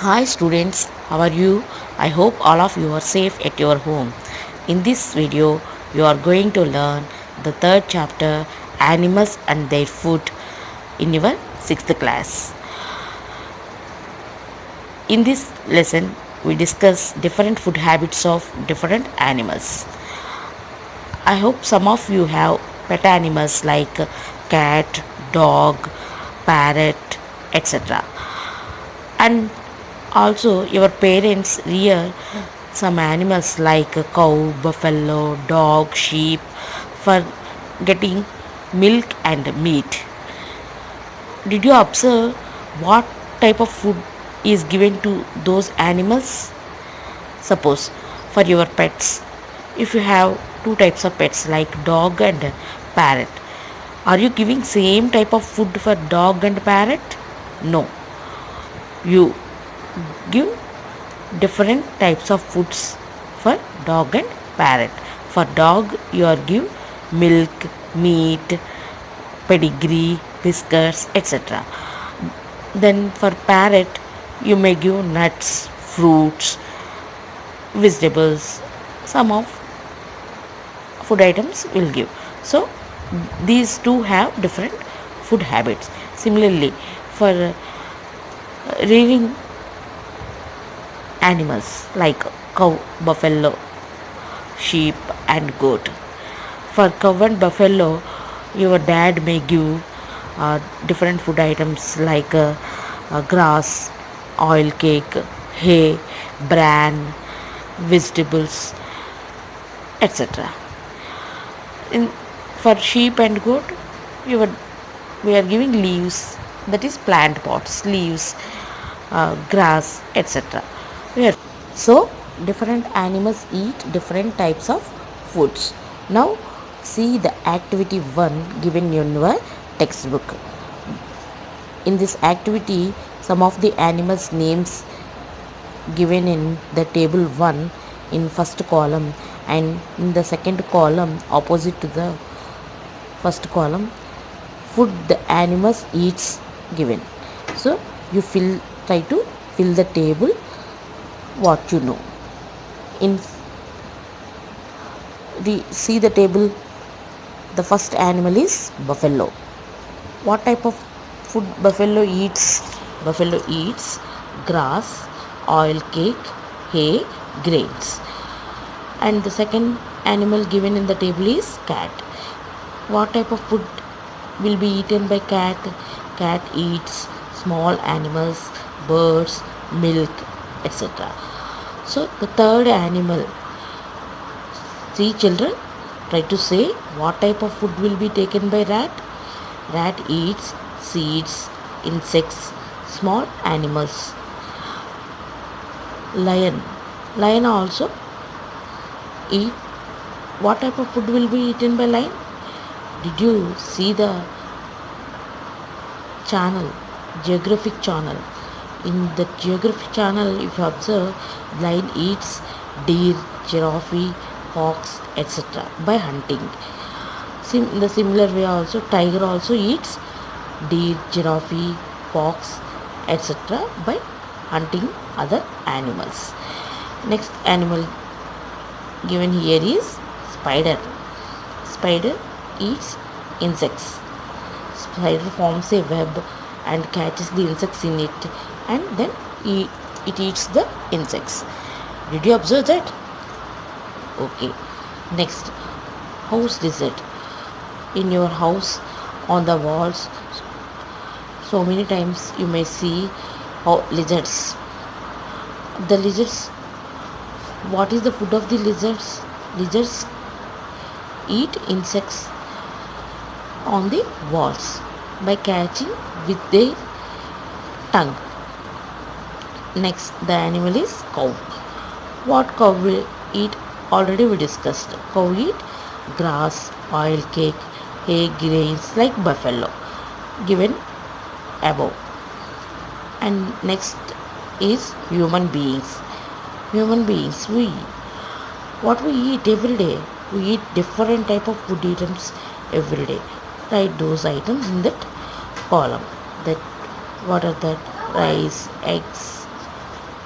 Hi students, how are you? I hope all of you are safe at your home. In this video, you are going to learn the third chapter, Animals and Their Food, in your 6th class. In this lesson, we discuss different food habits of different animals. I hope some of you have pet animals like cat, dog, parrot, etc. And also your parents rear some animals like a cow, buffalo, dog, sheep for getting milk and meat. Did you observe what type of food is given to those animals? Suppose for your pets, if you have two types of pets like dog and parrot, are you giving same type of food for dog and parrot? No, you give different types of foods for dog and parrot. For dog, you are give milk, meat, pedigree, biscuits, etc. Then for parrot, you may give nuts, fruits, vegetables, some of food items will give. So these two have different food habits. Similarly, for rearing animals like cow, buffalo, sheep, and goat. For cow and buffalo, your dad may give different food items like grass, oil cake, hay, bran, vegetables, etc. In for sheep and goat, you are, we are giving leaves, that is plant pots, leaves, grass, etc. We are so different animals eat different types of foods. Now see the activity 1 given in your textbook. In this activity, some of the animals names given in the table 1 in first column, and in the second column opposite to the first column, food the animals eats given. So you try to fill the table what you know. In the see the table, the first animal is buffalo. What type of food buffalo eats? Buffalo eats grass, oil cake, hay, grains. And the second animal given in the table is cat. What type of food will be eaten by cat? Cat eats small animals, birds, milk, etc. So the third animal, see children, try to say what type of food will be taken by rat. Rat eats seeds, insects, small animals. Lion. Lion also eat. What type of food will be eaten by lion? Did you see the channel, geographic channel? In the geographic channel, if you observe, lion eats deer, giraffe, fox, etc. by hunting. In the similar way also, tiger also eats deer, giraffe, fox, etc. by hunting other animals. Next animal given here is spider. Spider eats insects. Spider forms a web and catches the insects in it, and then it eats the insects. Did you observe that? Okay. Next, house lizard. In your house, on the walls, so many times you may see how lizards. The lizards, what is the food of the lizards? Lizards eat insects on the walls by catching with their tongue. Next, the animal is cow. What cow will eat? Already we discussed. Cow eat grass, oil cake, hay, grains like buffalo, given above. And next is human beings. Human beings, what we eat every day? We eat different type of food items every day. Write those items in that column. That what are that? Rice, eggs,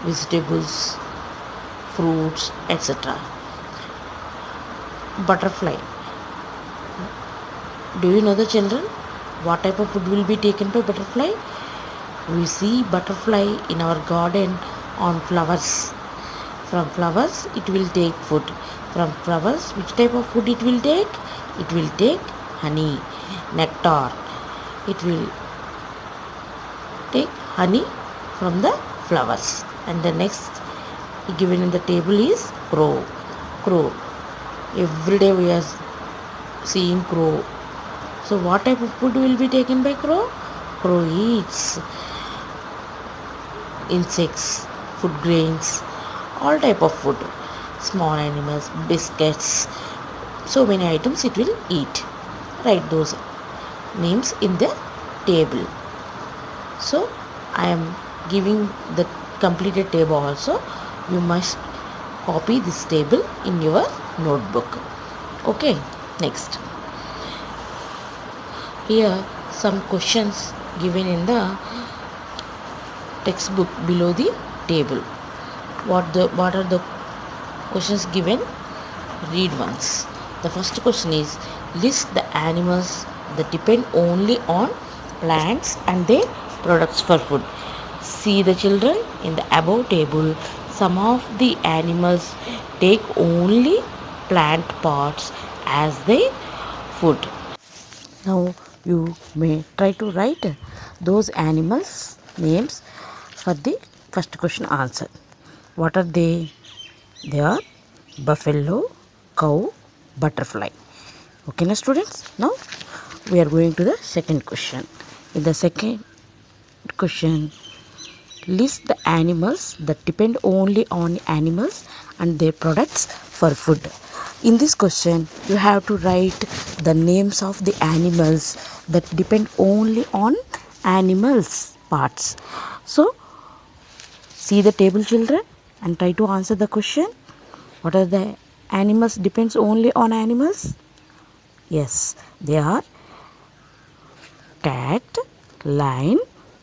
vegetables, fruits, etc. Butterfly. Do you know, the children, what type of food will be taken by butterfly? We see butterfly in our garden on flowers. From flowers it will take food. From flowers, which type of food it will take? It will take honey, nectar. It will take honey from the flowers. And the next given in the table is crow. Crow. Every day we are seeing crow. So what type of food will be taken by crow? Crow eats insects, food grains, all type of food, small animals, biscuits, so many items it will eat. Write those names in the table. So I am giving the completed table also. You must copy this table in your notebook. Okay, next. Here some questions given in the textbook below the table. What are the questions given? Read once. The first question is, list the animals that depend only on plants and their products for food. See, the children, in the above table, some of the animals take only plant parts as their food. Now you may try to write those animals names for the first question answer. What are they? They are buffalo, cow, butterfly. Okay, now students, now we are going to the second question. In the second question, list the animals that depend only on animals and their products for food. In this question, you have to write the names of the animals that depend only on animals parts. So, see the table, children, and try to answer the question. What are the animals depends only on animals? Yes, they are cat, lion,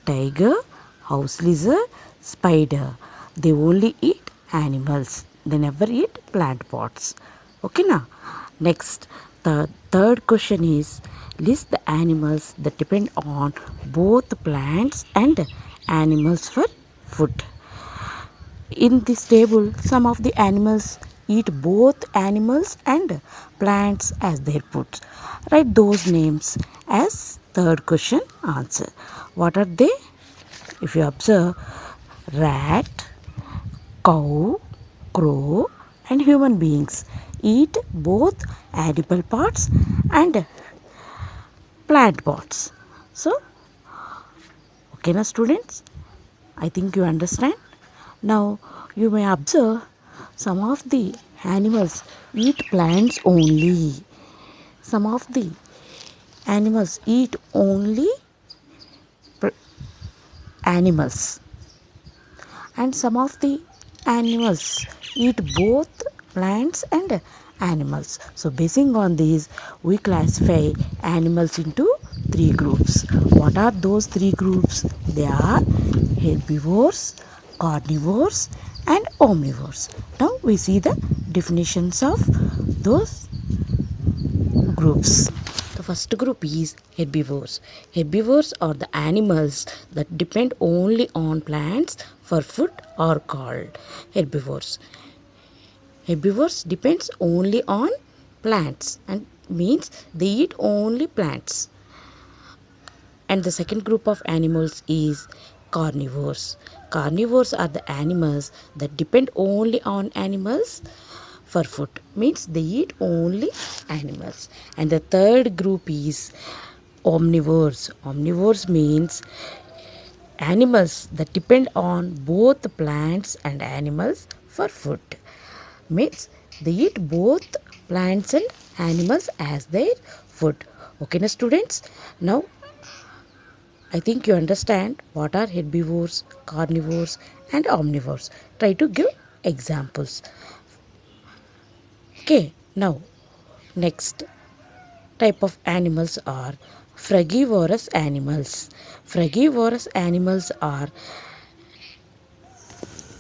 tiger, house lizard, spider. They only eat animals. They never eat plant pots. Okay, now. Next, the third question is, list the animals that depend on both plants and animals for food. In this table, some of the animals eat both animals and plants as their food. Write those names as third question answer. What are they? If you observe, rat, cow, crow, and human beings eat both edible parts and plant parts. So, okay, now students, I think you understand. Now you may observe some of the animals eat plants only. Some of the animals eat only animals, and some of the animals eat both plants and animals. So basing on these, we classify animals into three groups. What are those three groups? They are herbivores, carnivores, and omnivores. Now we see the definitions of those groups. The first group is herbivores. Herbivores are the animals that depend only on plants for food are called herbivores. Herbivores depends only on plants and means they eat only plants. And the second group of animals is carnivores. Carnivores are the animals that depend only on animals for food, means they eat only animals. And the third group is omnivores. Omnivores means animals that depend on both plants and animals for food, means they eat both plants and animals as their food. Okay, now students, now I think you understand what are herbivores, carnivores, and omnivores. Try to give examples. Okay, now next type of animals are frugivorous animals. Frugivorous animals are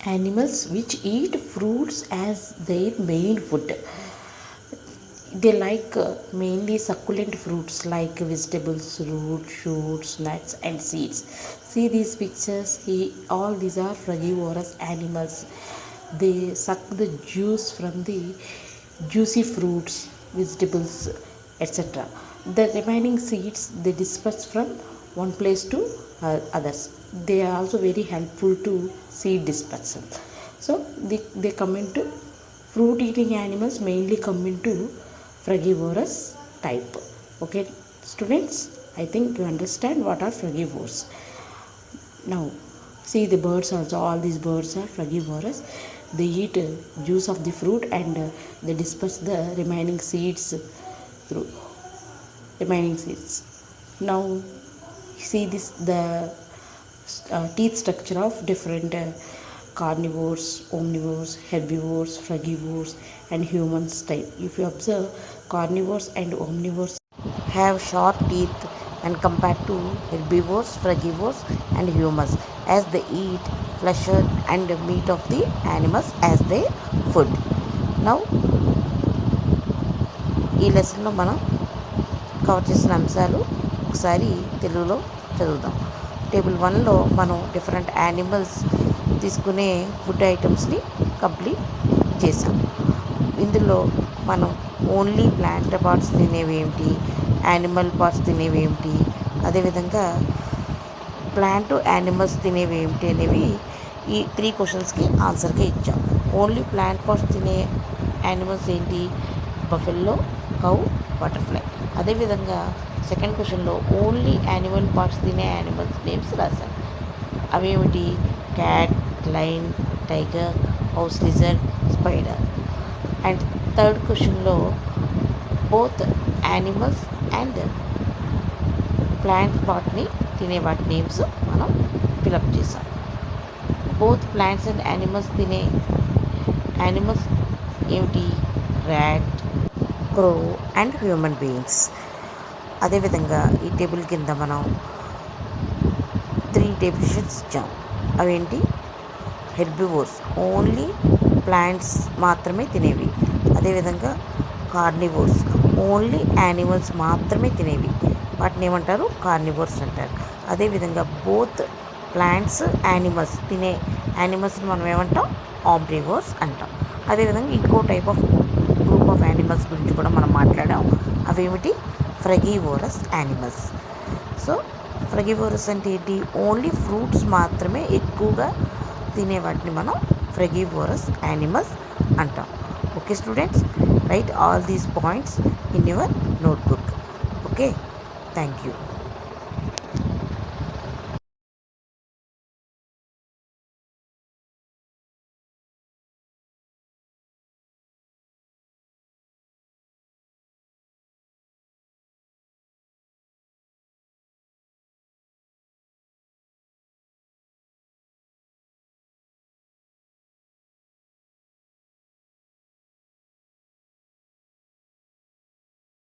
Animals which eat fruits as their main food. They like mainly succulent fruits like vegetables, roots, shoots, nuts, and seeds. See these pictures. All these are frugivorous animals. They suck the juice from the juicy fruits, vegetables, etc. The remaining seeds they disperse from one place to others. They are also very helpful to seed dispersal. So they come into fruit eating animals mainly come into frugivorous type. Okay, students, I think you understand what are frugivores. Now, see the birds also. All these birds are frugivorous. They eat juice of the fruit and they disperse the remaining seeds through remaining seeds. Now, see this the teeth structure of different carnivores, omnivores, herbivores, frugivores, and humans type. If you observe, carnivores and omnivores have sharp teeth when compared to herbivores, frugivores, and humans, as they eat flesh and meat of the animals as their food. Now, ఈ లెసన్లో మనం cover చేసిన అంశాలు ఒకసారి తెలుగులో చదువుదాం. Table 1లో మనం different animals తీసుకునే ఫుడ్ ఐటమ్స్ని కంప్లీట్ చేసాం. ఇందులో మనం ఓన్లీ ప్లాంట్ పార్ట్స్ తినేవి ఏమిటి, యానిమల్ పార్ట్స్ తినేవి ఏమిటి, అదేవిధంగా ప్లాంట్ యానిమల్స్ తినేవి ఏమిటి అనేవి ఈ 3 క్వశ్చన్స్కి ఆన్సర్గా ఇచ్చాం. ఓన్లీ ప్లాంట్ పార్ట్స్ తినే యానిమల్స్ ఏంటి? Buffalo, cow, butterfly. అదేవిధంగా సెకండ్ క్వశ్చన్లో ఓన్లీ యానిమల్ పార్ట్స్ తినే యానిమల్స్ నేమ్స్ రాశాను. అవేమిటి? Cat, lion, tiger, house lizard, spider. And third క్వశ్చన్లో బోత్ యానిమల్స్ అండ్ ప్లాంట్ పార్ట్ని తినే వాటి నేమ్స్ మనం ఫిలప్ చేసాం. బోత్ ప్లాంట్స్ అండ్ యానిమల్స్ తినే యానిమల్స్ ఏమిటి? Rat, crow and human beings. అదేవిధంగా ఈ టేబుల్ కింద మనం 3 డెఫినిషన్స్ ఇచ్చాం. అవేంటి? హెర్బివోర్స్ ఓన్లీ ప్లాంట్స్ మాత్రమే తినేవి. అదేవిధంగా కార్నివోర్స్ ఓన్లీ యానిమల్స్ మాత్రమే తినేవి. వాటిని ఏమంటారు? కార్నివోర్స్ అంటారు. అదేవిధంగా బోత్ ప్లాంట్స్, యానిమల్స్ తినే యానిమల్స్ని మనం ఏమంటాం? ఆమ్నివోర్స్ అంటాం. అదేవిధంగా ఇంకో type of group of animals గురించి కూడా మనం మాట్లాడాం. అవేమిటి? ఫ్రగివోరస్ యానిమల్స్. సో ఫ్రగివోరస్ అంటే ఏంటి? ఓన్లీ ఫ్రూట్స్ మాత్రమే ఎక్కువగా తినే వాటిని మనం ఫ్రగివోరస్ యానిమల్స్ అంటాం. Okay students, right all these points in your notebook. Okay, thank you.